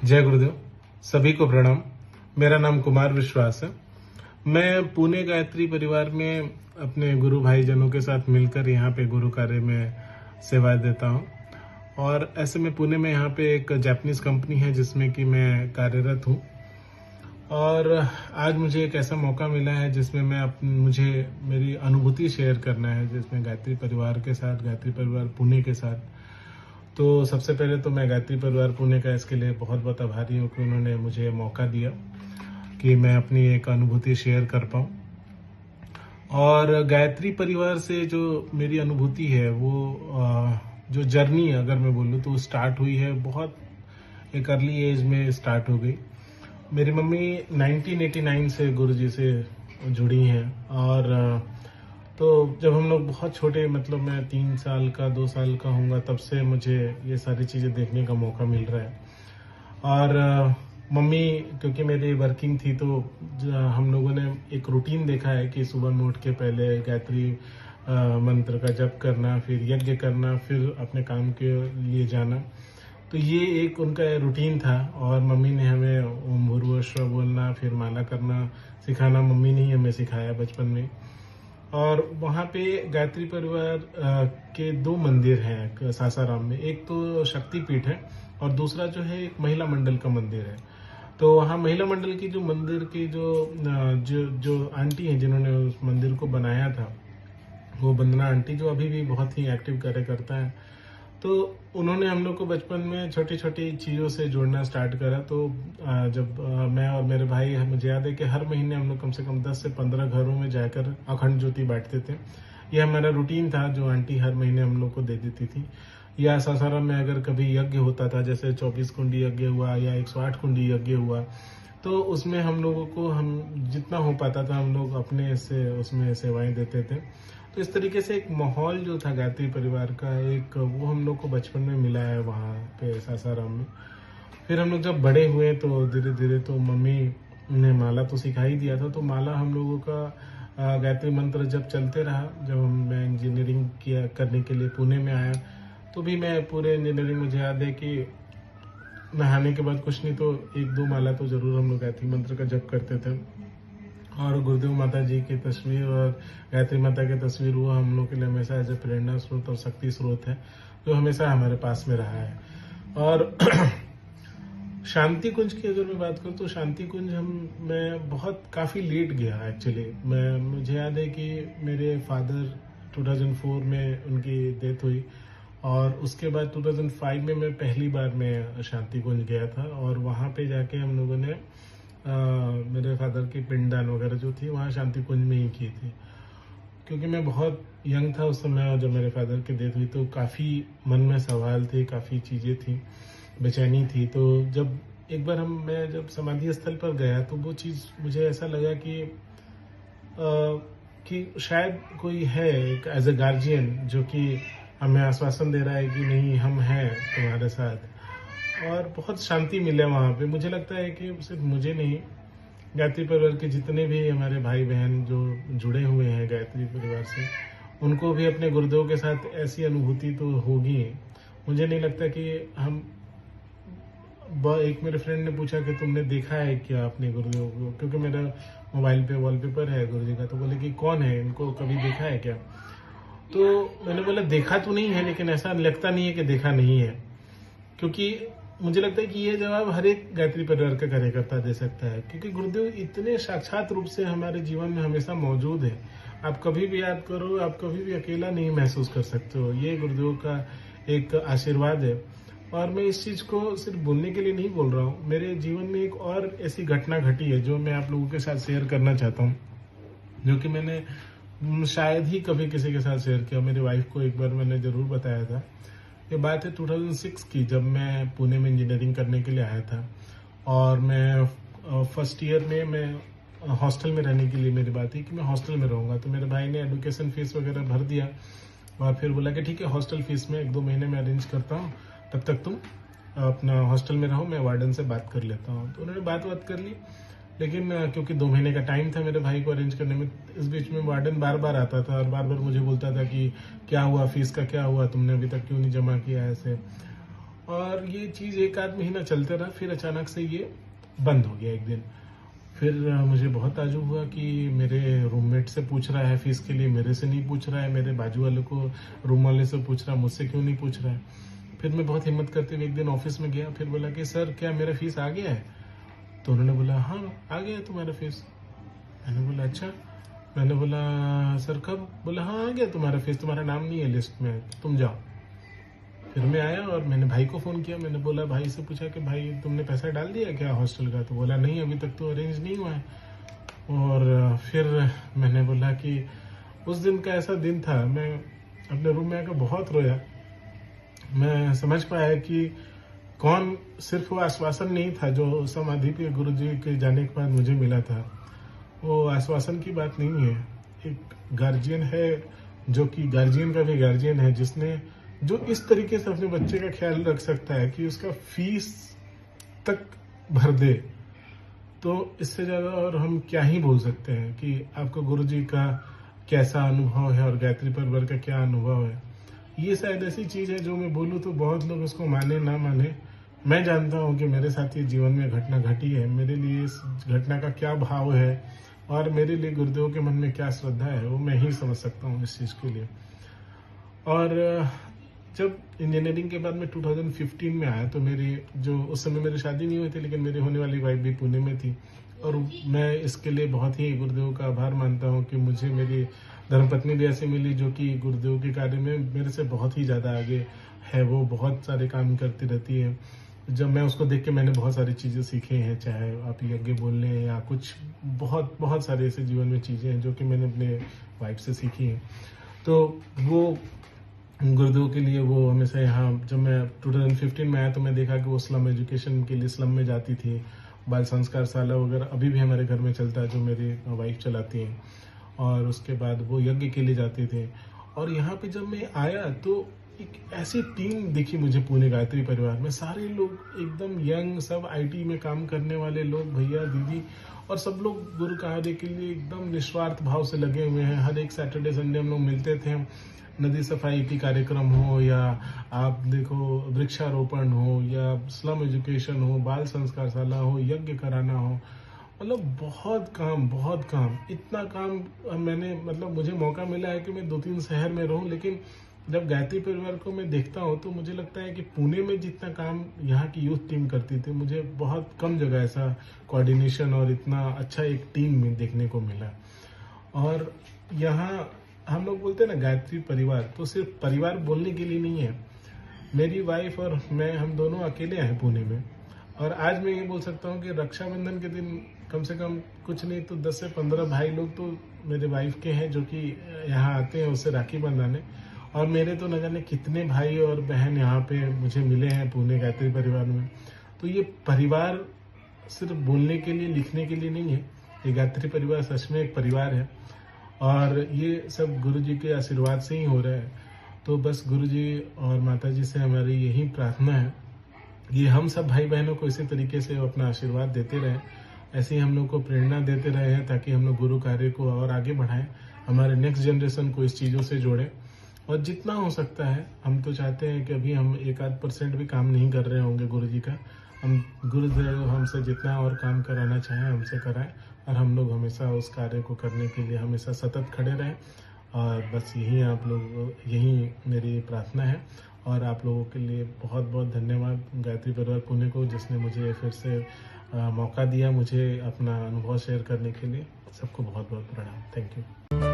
जय गुरुदेव। सभी को प्रणाम। मेरा नाम कुमार विश्वास है। मैं पुणे गायत्री परिवार में अपने गुरु भाईजनों के साथ मिलकर यहाँ पे गुरु कार्य में सेवाएं देता हूँ। और ऐसे में पुणे में यहाँ पे एक जापानीज कंपनी है जिसमें कि मैं कार्यरत हूँ। और आज मुझे एक ऐसा मौका मिला है जिसमें मुझे मेरी अनुभूति शेयर करना है, जिसमें गायत्री परिवार के साथ, गायत्री परिवार पुणे के साथ। तो सबसे पहले तो मैं गायत्री परिवार पुणे का इसके लिए बहुत बहुत आभारी हूँ कि उन्होंने मुझे मौका दिया कि मैं अपनी एक अनुभूति शेयर कर पाऊँ। और गायत्री परिवार से जो मेरी अनुभूति है वो जो जर्नी अगर मैं बोलूँ तो स्टार्ट हुई है, बहुत एक अर्ली एज में स्टार्ट हो गई। मेरी मम्मी 1989 से गुरुजी से जुड़ी हैं। और तो जब हम लोग बहुत छोटे, मतलब मैं 3 साल का 2 साल का हूँगा, तब से मुझे ये सारी चीज़ें देखने का मौका मिल रहा है। और मम्मी क्योंकि मेरी वर्किंग थी तो हम लोगों ने एक रूटीन देखा है कि सुबह में उठ के पहले गायत्री मंत्र का जप करना, फिर यज्ञ करना, फिर अपने काम के लिए जाना। तो ये एक उनका रूटीन था। और मम्मी ने हमें ओम भूर्भुवः स्वः बोलना, फिर माला करना सिखाना मम्मी ने ही हमें सिखाया बचपन में। और वहाँ पे गायत्री परिवार के 2 मंदिर हैं सासाराम में। एक तो शक्तिपीठ है और दूसरा जो है एक महिला मंडल का मंदिर है। तो वहाँ महिला मंडल की जो मंदिर की जो आंटी हैं जिन्होंने उस मंदिर को बनाया था, वो वंदना आंटी, जो अभी भी बहुत ही एक्टिव कार्यकर्ता है। तो उन्होंने हम लोग को बचपन में छोटी छोटी चीज़ों से जोड़ना स्टार्ट करा। तो जब मैं और मेरे भाई, मुझे याद है कि हर महीने हम लोग कम से कम 10 से 15 घरों में जाकर अखंड ज्योति बांटते थे। यह हमारा रूटीन था जो आंटी हर महीने हम लोग को दे देती थी। या सासाराम में अगर कभी यज्ञ होता था, जैसे 24 कुंडी यज्ञ हुआ या 108 कुंडी यज्ञ हुआ, तो उसमें हम लोगों को, हम जितना हो पाता था हम लोग अपने से उसमें सेवाएं देते थे। तो इस तरीके से एक माहौल जो था गायत्री परिवार का, एक वो हम लोग को बचपन में मिला है वहाँ पे सासाराम में। फिर हम लोग जब बड़े हुए तो धीरे धीरे तो मम्मी ने माला तो सिखा ही दिया था। तो माला हम लोगों का गायत्री मंत्र जब चलते रहा। जब मैं इंजीनियरिंग करने के लिए पुणे में आया, तो भी मैं पूरे इंजीनियरिंग, मुझे याद है कि नहाने के बाद कुछ नहीं तो 1-2 माला तो जरूर हम लोग गायत्री मंत्र का जप करते थे। और गुरुदेव माता जी की तस्वीर और गायत्री माता की तस्वीर, वो हम लोग के लिए हमेशा एज ए प्रेरणा स्रोत और शक्ति स्रोत है, जो हमेशा हमारे पास में रहा है। और शांति कुंज की अगर मैं बात करूँ तो शांति कुंज मैं काफ़ी लेट गया एक्चुअली। मुझे याद है कि मेरे फादर 2004 में उनकी डेथ हुई। और उसके बाद 2005 में मैं पहली बार मैं शांति कुंज गया था। और वहाँ पे जाके हम लोगों ने मेरे फादर की पिंडदान वगैरह जो थी वहाँ शांति कुंज में ही की थी। क्योंकि मैं बहुत यंग था उस समय, और जब मेरे फादर की डेथ हुई तो काफ़ी मन में सवाल थे, काफ़ी चीज़ें थी, बेचैनी थी। तो जब एक बार मैं जब समाधि स्थल पर गया तो वो चीज़ मुझे ऐसा लगा कि शायद कोई है एक एज ए गार्जियन जो कि हमें आश्वासन दे रहा है कि नहीं, हम हैं तुम्हारे साथ। और बहुत शांति मिले वहाँ पे। मुझे लगता है कि सिर्फ मुझे नहीं, गायत्री परिवार के जितने भी हमारे भाई बहन जो जुड़े हुए हैं गायत्री परिवार से, उनको भी अपने गुरुदेव के साथ ऐसी अनुभूति तो होगी। मुझे नहीं लगता कि एक मेरे फ्रेंड ने पूछा कि तुमने देखा है क्या अपने गुरुदेव को, क्योंकि मेरा मोबाइल पे वॉलपेपर है गुरुजी का। तो बोले कि कौन है, इनको कभी देखा है क्या? तो मैंने बोला देखा तो नहीं है, लेकिन ऐसा लगता नहीं है कि देखा नहीं है। क्योंकि मुझे लगता है कि ये जवाब हर एक गायत्री परिवार का कार्यकर्ता दे सकता है, क्योंकि गुरुदेव इतने साक्षात रूप से हमारे जीवन में हमेशा मौजूद है। आप कभी भी याद करो, आप कभी भी अकेला नहीं महसूस कर सकते हो। ये गुरुदेव का एक आशीर्वाद है। और मैं इस चीज को सिर्फ बोलने के लिए नहीं बोल रहा हूँ। मेरे जीवन में एक और ऐसी घटना घटी है जो मैं आप लोगों के साथ शेयर करना चाहता हूँ, जो कि मैंने शायद ही कभी किसी के साथ शेयर किया। मेरी वाइफ को एक बार मैंने जरूर बताया था। ये बात है 2006 की, जब मैं पुणे में इंजीनियरिंग करने के लिए आया था। और मैं फर्स्ट ईयर में मैं हॉस्टल में रहने के लिए मेरी बात थी कि मैं हॉस्टल में रहूँगा। तो मेरे भाई ने एडुकेशन फीस वगैरह भर दिया और फिर बोला कि ठीक है, हॉस्टल फीस में 1-2 महीने में अरेंज करता हूँ, तब तक तुम अपना हॉस्टल में रहो, मैं वार्डन से बात कर लेता हूँ। तो उन्होंने बात कर ली। लेकिन क्योंकि 2 महीने का टाइम था मेरे भाई को अरेंज करने में, इस बीच में वार्डन बार बार आता था और बार बार मुझे बोलता था कि क्या हुआ, फीस का क्या हुआ, तुमने अभी तक क्यों नहीं जमा किया ऐसे। और ये चीज़ एक आध महीना चलते रहा, फिर अचानक से ये बंद हो गया एक दिन। फिर मुझे बहुत ताज्जुब हुआ कि मेरे रूममेट से पूछ रहा है फीस के लिए, मेरे से नहीं पूछ रहा है, मेरे बाजू वाले को रूम वाले से पूछ रहा है, मुझसे क्यों नहीं पूछ रहा है। फिर मैं बहुत हिम्मत करते हुए एक दिन ऑफिस में गया, फिर बोला कि सर क्या मेरा फीस आ गया है? तो उन्होंने बोला हाँ आ गया है तुम्हारा फीस। मैंने बोला अच्छा। मैंने बोला सर कब? बोला हाँ आ गया तुम्हारा फीस, तुम्हारा नाम नहीं है लिस्ट में, तुम जाओ। फिर मैं आया और मैंने भाई को फ़ोन किया। मैंने बोला, भाई से पूछा कि भाई तुमने पैसा डाल दिया क्या हॉस्टल का? तो बोला नहीं अभी तक तो अरेंज नहीं हुआ है। और फिर मैंने बोला कि उस दिन का ऐसा दिन था, मैं अपने रूम में आकर बहुत रोया। मैं समझ पाया कि कौन, सिर्फ वो आश्वासन नहीं था जो समाधि पे गुरुजी के जाने के बाद मुझे मिला था, वो आश्वासन की बात नहीं है। एक गार्जियन है जो कि गार्जियन का भी गार्जियन है, जिसने जो इस तरीके से अपने बच्चे का ख्याल रख सकता है कि उसका फीस तक भर दे, तो इससे ज्यादा और हम क्या ही बोल सकते हैं कि आपको गुरुजी का कैसा अनुभव है और गायत्री परिवार का क्या अनुभव है। ये शायद ऐसी चीज है जो मैं बोलूँ तो बहुत लोग उसको माने ना माने। मैं जानता हूँ कि मेरे साथ ये जीवन में घटना घटी है, मेरे लिए इस घटना का क्या भाव है और मेरे लिए गुरुदेव के मन में क्या श्रद्धा है, वो मैं ही समझ सकता हूँ इस चीज के लिए। और जब इंजीनियरिंग के बाद मैं 2015 में आया तो मेरी जो उस समय मेरी शादी नहीं हुई थी, लेकिन मेरी होने वाली वाइफ भी पुणे में थी। और मैं इसके लिए बहुत ही गुरुदेव का आभार मानता हूँ कि मुझे मेरी धर्मपत्नी भी ऐसी मिली जो कि गुरुदेव के कार्य में मेरे से बहुत ही ज़्यादा आगे है। वो बहुत सारे काम करती रहती है। जब मैं उसको देख के मैंने बहुत सारी चीज़ें सीखी हैं, चाहे आप यज्ञ बोलने या कुछ बहुत बहुत सारे ऐसे जीवन में चीज़ें हैं जो कि मैंने अपने वाइफ से सीखी हैं। तो वो गुरुदेव के लिए वो हमेशा यहाँ, जब मैं 2015 में आया तो मैं देखा कि वो स्लम एजुकेशन के लिए स्लम में जाती थी। बाल संस्कार शाला वगैरह अभी भी हमारे घर में चलता है जो मेरी वाइफ चलाती हैं। और उसके बाद वो यज्ञ के लिए जाते थे। और यहाँ पे जब मैं आया तो एक ऐसी टीम दिखी मुझे पुणे गायत्री परिवार में, सारे लोग एकदम यंग, सब आईटी में काम करने वाले लोग, भैया दीदी, और सब लोग गुरु कार्य के लिए एकदम निस्वार्थ भाव से लगे हुए हैं। हर एक सैटरडे संडे हम लोग मिलते थे, नदी सफाई की कार्यक्रम हो या आप देखो वृक्षारोपण हो या स्लम एजुकेशन हो, बाल संस्कार शाला हो, यज्ञ कराना हो, मतलब बहुत काम, इतना काम मैंने, मतलब मुझे मौका मिला है कि मैं 2-3 शहर में रहूं, लेकिन जब गायत्री परिवार को मैं देखता हूं तो मुझे लगता है कि पुणे में जितना काम यहाँ की यूथ टीम करती थी, मुझे बहुत कम जगह ऐसा कोऑर्डिनेशन और इतना अच्छा एक टीम में देखने को मिला। और यहाँ हम लोग बोलते हैं ना गायत्री परिवार, तो सिर्फ परिवार बोलने के लिए नहीं है। मेरी वाइफ और मैं, हम दोनों अकेले हैं पुणे में। और आज मैं ये बोल सकता हूँ कि रक्षाबंधन के दिन कम से कम कुछ नहीं तो 10 से 15 भाई लोग तो मेरे वाइफ के हैं जो कि यहाँ आते हैं उससे राखी बंधाने। और मेरे तो न जाने कितने भाई और बहन यहाँ पे मुझे मिले हैं पुणे गायत्री परिवार में। तो ये परिवार सिर्फ बोलने के लिए, लिखने के लिए नहीं है। ये गायत्री परिवार सच में एक परिवार है और ये सब गुरुजी के आशीर्वाद से ही हो रहा है। तो बस गुरुजी और माताजी से हमारी यही प्रार्थना है, ये हम सब भाई बहनों को इसी तरीके से अपना आशीर्वाद देते रहें, ऐसे ही हम लोग को प्रेरणा देते रहे हैं ताकि हम लोग गुरु कार्य को और आगे बढ़ाएं, हमारे नेक्स्ट जनरेशन को इस चीज़ों से जोड़ें। और जितना हो सकता है, हम तो चाहते हैं कि अभी हम 1-8% भी काम नहीं कर रहे होंगे गुरुजी का, हम गुरुदेव हमसे जितना और काम कराना चाहें हमसे कराएं और हम लोग हमेशा उस कार्य को करने के लिए हमेशा सतत खड़े रहें। और बस यही आप लोग, यही मेरी प्रार्थना है। और आप लोगों के लिए बहुत बहुत धन्यवाद गायत्री परिवार पुणे को, जिसने मुझे फिर से मौका दिया मुझे अपना अनुभव शेयर करने के लिए। सबको बहुत बहुत प्रणाम। Thank you.